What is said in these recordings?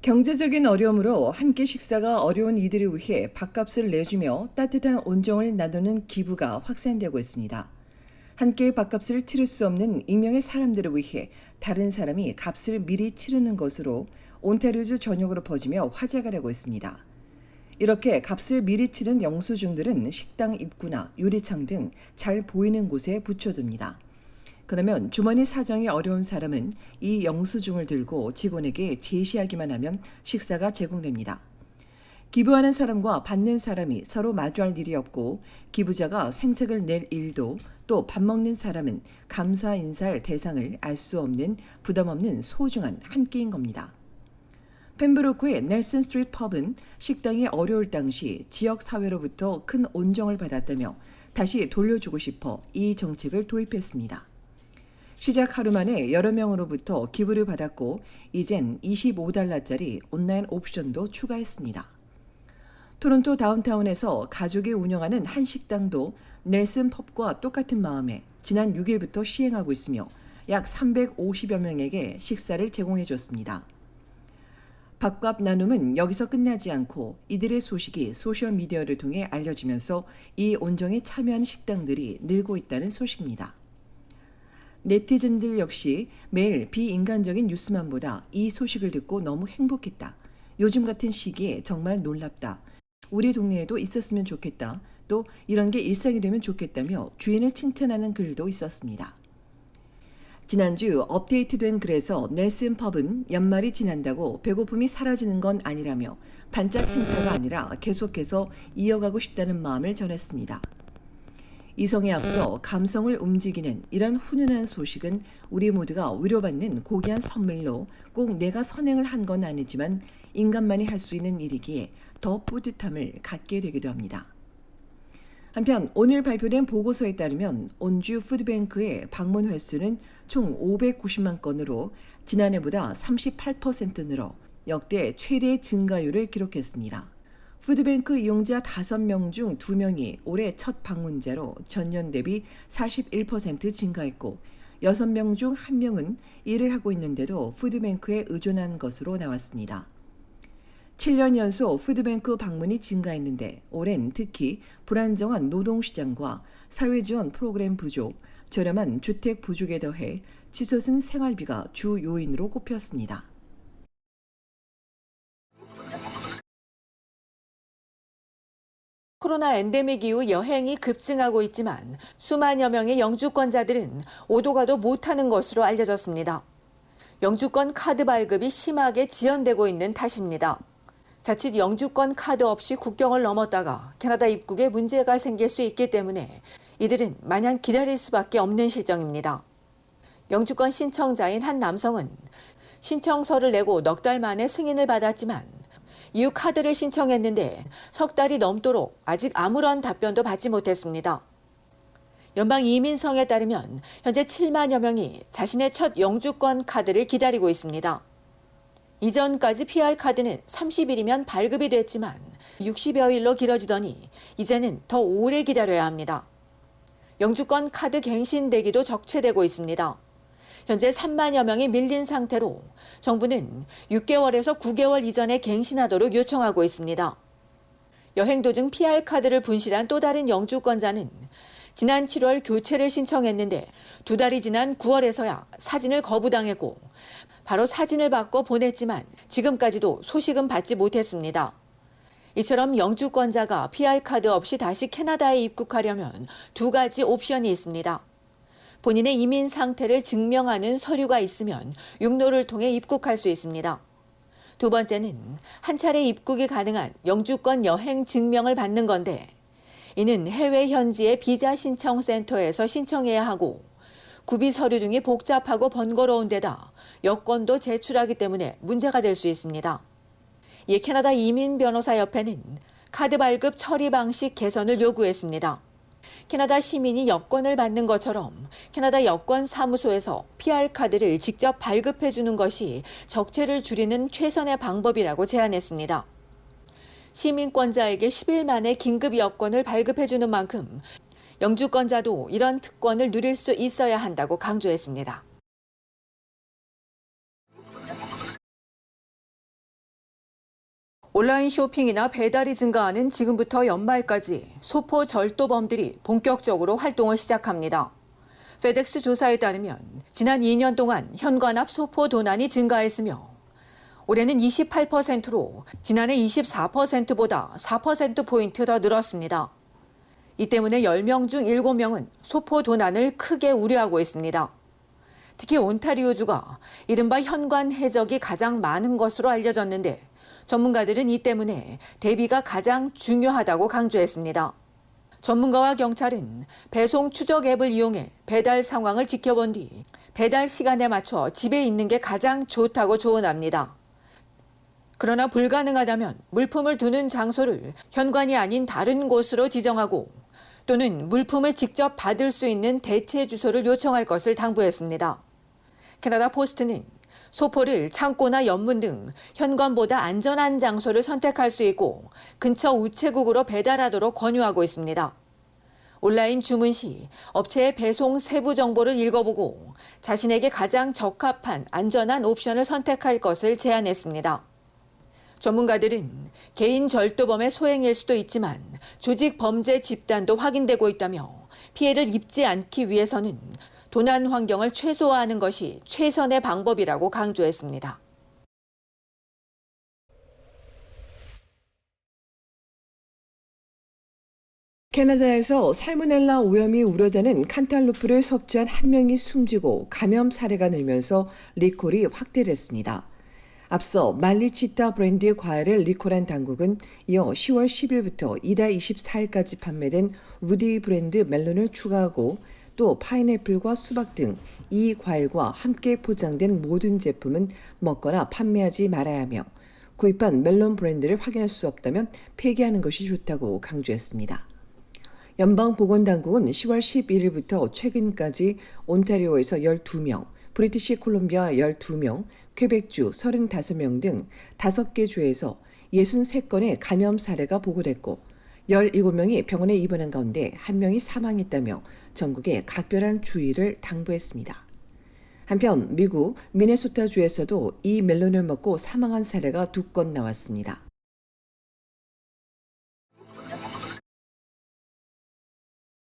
경제적인 어려움으로 한 끼 식사가 어려운 이들을 위해 밥값을 내주며 따뜻한 온정을 나누는 기부가 확산되고 있습니다. 한 끼의 밥값을 치를 수 없는 익명의 사람들을 위해 다른 사람이 값을 미리 치르는 것으로 온타리오주 전역으로 퍼지며 화제가 되고 있습니다. 이렇게 값을 미리 치른 영수증들은 식당 입구나 유리창 등 잘 보이는 곳에 붙여둡니다. 그러면 주머니 사정이 어려운 사람은 이 영수증을 들고 직원에게 제시하기만 하면 식사가 제공됩니다. 기부하는 사람과 받는 사람이 서로 마주할 일이 없고 기부자가 생색을 낼 일도 또 밥 먹는 사람은 감사 인사할 대상을 알 수 없는 부담 없는 소중한 한 끼인 겁니다. 펜브로크의 넬슨 스트리트 펍은 식당이 어려울 당시 지역 사회로부터 큰 온정을 받았다며 다시 돌려주고 싶어 이 정책을 도입했습니다. 시작 하루 만에 여러 명으로부터 기부를 받았고 이젠 $25짜리 온라인 옵션도 추가했습니다. 토론토 다운타운에서 가족이 운영하는 한 식당도 넬슨 펍과 똑같은 마음에 지난 6일부터 시행하고 있으며 약 350여 명에게 식사를 제공해 줬습니다. 밥값 나눔은 여기서 끝나지 않고 이들의 소식이 소셜미디어를 통해 알려지면서 이 온정에 참여하는 식당들이 늘고 있다는 소식입니다. 네티즌들 역시 매일 비인간적인 뉴스만 보다 이 소식을 듣고 너무 행복했다. 요즘 같은 시기에 정말 놀랍다. 우리 동네에도 있었으면 좋겠다. 또 이런 게 일상이 되면 좋겠다며 주인을 칭찬하는 글도 있었습니다. 지난주 업데이트된 글에서 넬슨 펍은 연말이 지난다고 배고픔이 사라지는 건 아니라며 반짝 행사가 아니라 계속해서 이어가고 싶다는 마음을 전했습니다. 이성에 앞서 감성을 움직이는 이런 훈훈한 소식은 우리 모두가 위로받는 고귀한 선물로 꼭 내가 선행을 한 건 아니지만 인간만이 할 수 있는 일이기에 더 뿌듯함을 갖게 되기도 합니다. 한편 오늘 발표된 보고서에 따르면 온주 푸드뱅크의 방문 횟수는 총 590만 건으로 지난해보다 38% 늘어 역대 최대 증가율을 기록했습니다. 푸드뱅크 이용자 5명 중 2명이 올해 첫 방문자로 전년 대비 41% 증가했고 6명 중 1명은 일을 하고 있는데도 푸드뱅크에 의존한 것으로 나왔습니다. 7년 연속 푸드뱅크 방문이 증가했는데 올해는 특히 불안정한 노동시장과 사회지원 프로그램 부족, 저렴한 주택 부족에 더해 치솟은 생활비가 주 요인으로 꼽혔습니다. 코로나 엔데믹 이후 여행이 급증하고 있지만 수만여 명의 영주권자들은 오도 가도 못하는 것으로 알려졌습니다. 영주권 카드 발급이 심하게 지연되고 있는 탓입니다. 자칫 영주권 카드 없이 국경을 넘었다가 캐나다 입국에 문제가 생길 수 있기 때문에 이들은 마냥 기다릴 수밖에 없는 실정입니다. 영주권 신청자인 한 남성은 신청서를 내고 넉 달 만에 승인을 받았지만 이후 카드를 신청했는데 석 달이 넘도록 아직 아무런 답변도 받지 못했습니다. 연방이민성에 따르면 현재 7만여 명이 자신의 첫 영주권 카드를 기다리고 있습니다. 이전까지 PR카드는 30일이면 발급이 됐지만 60여일로 길어지더니 이제는 더 오래 기다려야 합니다. 영주권 카드 갱신 대기도 적체되고 있습니다. 현재 3만여 명이 밀린 상태로 정부는 6개월에서 9개월 이전에 갱신하도록 요청하고 있습니다. 여행 도중 PR카드를 분실한 또 다른 영주권자는 지난 7월 교체를 신청했는데 2달이 지난 9월에서야 사진을 거부당했고 바로 사진을 받고 보냈지만 지금까지도 소식은 받지 못했습니다. 이처럼 영주권자가 PR카드 없이 다시 캐나다에 입국하려면 2가지 옵션이 있습니다. 본인의 이민 상태를 증명하는 서류가 있으면 육로를 통해 입국할 수 있습니다. 두 번째는 한 차례 입국이 가능한 영주권 여행 증명을 받는 건데 이는 해외 현지의 비자 신청 센터에서 신청해야 하고 구비 서류 등이 복잡하고 번거로운 데다 여권도 제출하기 때문에 문제가 될 수 있습니다. 이에 캐나다 이민변호사협회는 카드 발급 처리 방식 개선을 요구했습니다. 캐나다 시민이 여권을 받는 것처럼 캐나다 여권사무소에서 PR카드를 직접 발급해 주는 것이 적체를 줄이는 최선의 방법이라고 제안했습니다. 시민권자에게 10일 만에 긴급 여권을 발급해 주는 만큼 영주권자도 이런 특권을 누릴 수 있어야 한다고 강조했습니다. 온라인 쇼핑이나 배달이 증가하는 지금부터 연말까지 소포 절도범들이 본격적으로 활동을 시작합니다. 페덱스 조사에 따르면 지난 2년 동안 현관 앞 소포 도난이 증가했으며 올해는 28%로 지난해 24%보다 4%포인트 더 늘었습니다. 이 때문에 10명 중 7명은 소포 도난을 크게 우려하고 있습니다. 특히 온타리오주가 이른바 현관 해적이 가장 많은 것으로 알려졌는데 전문가들은 이 때문에 대비가 가장 중요하다고 강조했습니다. 전문가와 경찰은 배송 추적 앱을 이용해 배달 상황을 지켜본 뒤 배달 시간에 맞춰 집에 있는 게 가장 좋다고 조언합니다. 그러나 불가능하다면 물품을 두는 장소를 현관이 아닌 다른 곳으로 지정하고 또는 물품을 직접 받을 수 있는 대체 주소를 요청할 것을 당부했습니다. 캐나다 포스트는 소포를 창고나 연문 등 현관보다 안전한 장소를 선택할 수 있고 근처 우체국으로 배달하도록 권유하고 있습니다. 온라인 주문 시 업체의 배송 세부 정보를 읽어보고 자신에게 가장 적합한 안전한 옵션을 선택할 것을 제안했습니다. 전문가들은 개인 절도범의 소행일 수도 있지만 조직 범죄 집단도 확인되고 있다며 피해를 입지 않기 위해서는 도난 환경을 최소화하는 것이 최선의 방법이라고 강조했습니다. 캐나다에서 살모넬라 오염이 우려되는 칸탈루프를 섭취한 한 명이 숨지고 감염 사례가 늘면서 리콜이 확대됐습니다. 앞서 말리치타 브랜드의 과일을 리콜한 당국은 이어 10월 10일부터 이달 24일까지 판매된 루디 브랜드 멜론을 추가하고 또 파인애플과 수박 등 이 과일과 함께 포장된 모든 제품은 먹거나 판매하지 말아야 하며 구입한 멜론 브랜드를 확인할 수 없다면 폐기하는 것이 좋다고 강조했습니다. 연방보건당국은 10월 11일부터 최근까지 온타리오에서 12명, 브리티시 콜롬비아 12명, 퀘벡주 35명 등 5개 주에서 63건의 감염 사례가 보고됐고 17명이 병원에 입원한 가운데 1명이 사망했다며 전국에 각별한 주의를 당부했습니다. 한편 미국 미네소타주에서도 이 멜론을 먹고 사망한 사례가 2건 나왔습니다.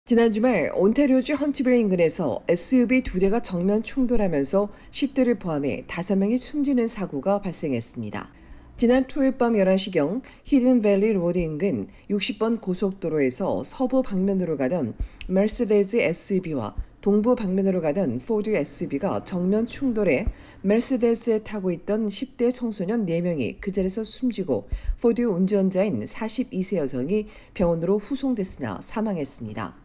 지난 주말 온타리오주 헌츠빌 인근에서 SUV 2대가 정면 충돌하면서 10대를 포함해 5명이 숨지는 사고가 발생했습니다. 지난 토요일 밤 11시경 히든밸리 로드 인근 60번 고속도로에서 서부 방면으로 가던 메르세데스 SUV와 동부 방면으로 가던 포드 SUV가 정면 충돌해 메르세데스에 타고 있던 10대 청소년 4명이 그 자리에서 숨지고 포드 운전자인 42세 여성이 병원으로 후송됐으나 사망했습니다.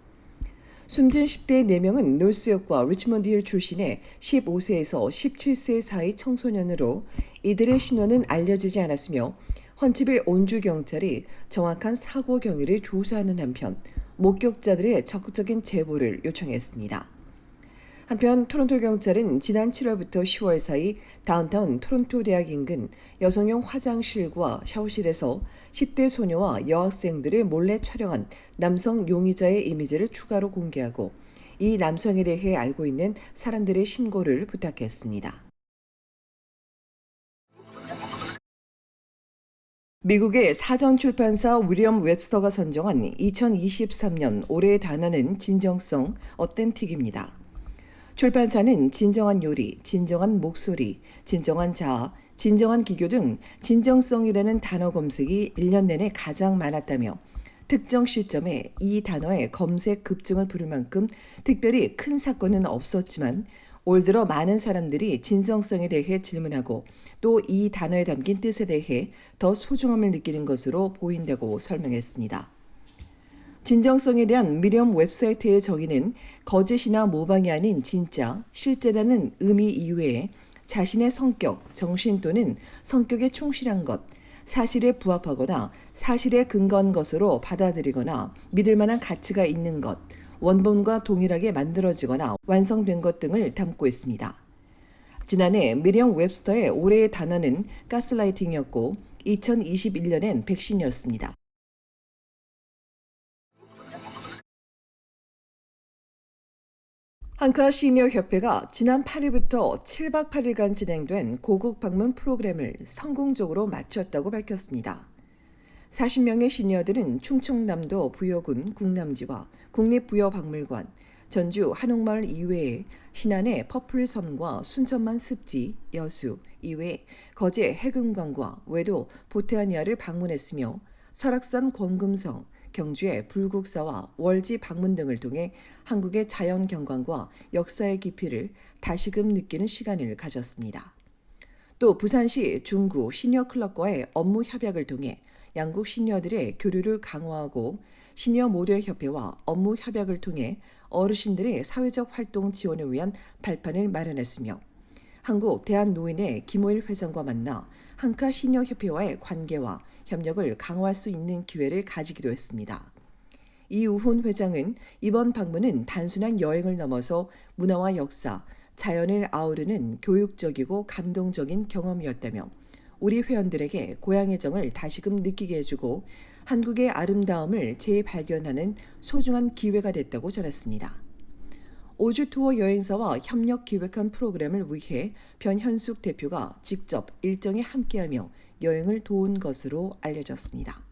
숨진 10대 4명은 노스역과 리치먼드 힐 출신의 15세에서 17세 사이 청소년으로 이들의 신원은 알려지지 않았으며 헌츠빌 온주경찰이 정확한 사고 경위를 조사하는 한편 목격자들의 적극적인 제보를 요청했습니다. 한편 토론토 경찰은 지난 7월부터 10월 사이 다운타운 토론토 대학 인근 여성용 화장실과 샤워실에서 10대 소녀와 여학생들을 몰래 촬영한 남성 용의자의 이미지를 추가로 공개하고 이 남성에 대해 알고 있는 사람들의 신고를 부탁했습니다. 미국의 사전 출판사 위리엄 웹스터가 선정한 2023년 올해의 단어는 진정성, 어텐틱입니다. 출판사는 진정한 요리, 진정한 목소리, 진정한 자아, 진정한 기교 등 진정성이라는 단어 검색이 1년 내내 가장 많았다며 특정 시점에 이 단어의 검색 급증을 부를 만큼 특별히 큰 사건은 없었지만 올 들어 많은 사람들이 진정성에 대해 질문하고 또 이 단어에 담긴 뜻에 대해 더 소중함을 느끼는 것으로 보인다고 설명했습니다. 진정성에 대한 미리엄 웹사이트의 정의는 거짓이나 모방이 아닌 진짜, 실제라는 의미 이외에 자신의 성격, 정신 또는 성격에 충실한 것, 사실에 부합하거나 사실에 근거한 것으로 받아들이거나 믿을 만한 가치가 있는 것, 원본과 동일하게 만들어지거나 완성된 것 등을 담고 있습니다. 지난해 미리엄 웹스터의 올해의 단어는 가스라이팅이었고 2021년엔 백신이었습니다. 한카 시니어 협회가 지난 8일부터 7박 8일간 진행된 고국 방문 프로그램을 성공적으로 마쳤다고 밝혔습니다. 40명의 시니어들은 충청남도 부여군 국남지와 국립부여박물관, 전주 한옥마을 이외에 신안의 퍼플섬과 순천만 습지, 여수 이외에 거제 해금강과 외도 보테아니아를 방문했으며 설악산 권금성, 경주의 불국사와 월지 방문 등을 통해 한국의 자연 경관과 역사의 깊이를 다시금 느끼는 시간을 가졌습니다. 또 부산시 중구 시니어클럽과의 업무 협약을 통해 양국 시니어들의 교류를 강화하고 시니어 모델협회와 업무 협약을 통해 어르신들의 사회적 활동 지원을 위한 발판을 마련했으며 한국 대한노인회 김호일 회장과 만나 한카 시니어협회와의 관계와 협력을 강화할 수 있는 기회를 가지기도 했습니다. 이우훈 회장은 이번 방문은 단순한 여행을 넘어서 문화와 역사, 자연을 아우르는 교육적이고 감동적인 경험이었다며 우리 회원들에게 고향의 정을 다시금 느끼게 해주고 한국의 아름다움을 재발견하는 소중한 기회가 됐다고 전했습니다. 5주 투어 여행사와 협력 기획한 프로그램을 위해 변현숙 대표가 직접 일정에 함께하며 여행을 도운 것으로 알려졌습니다.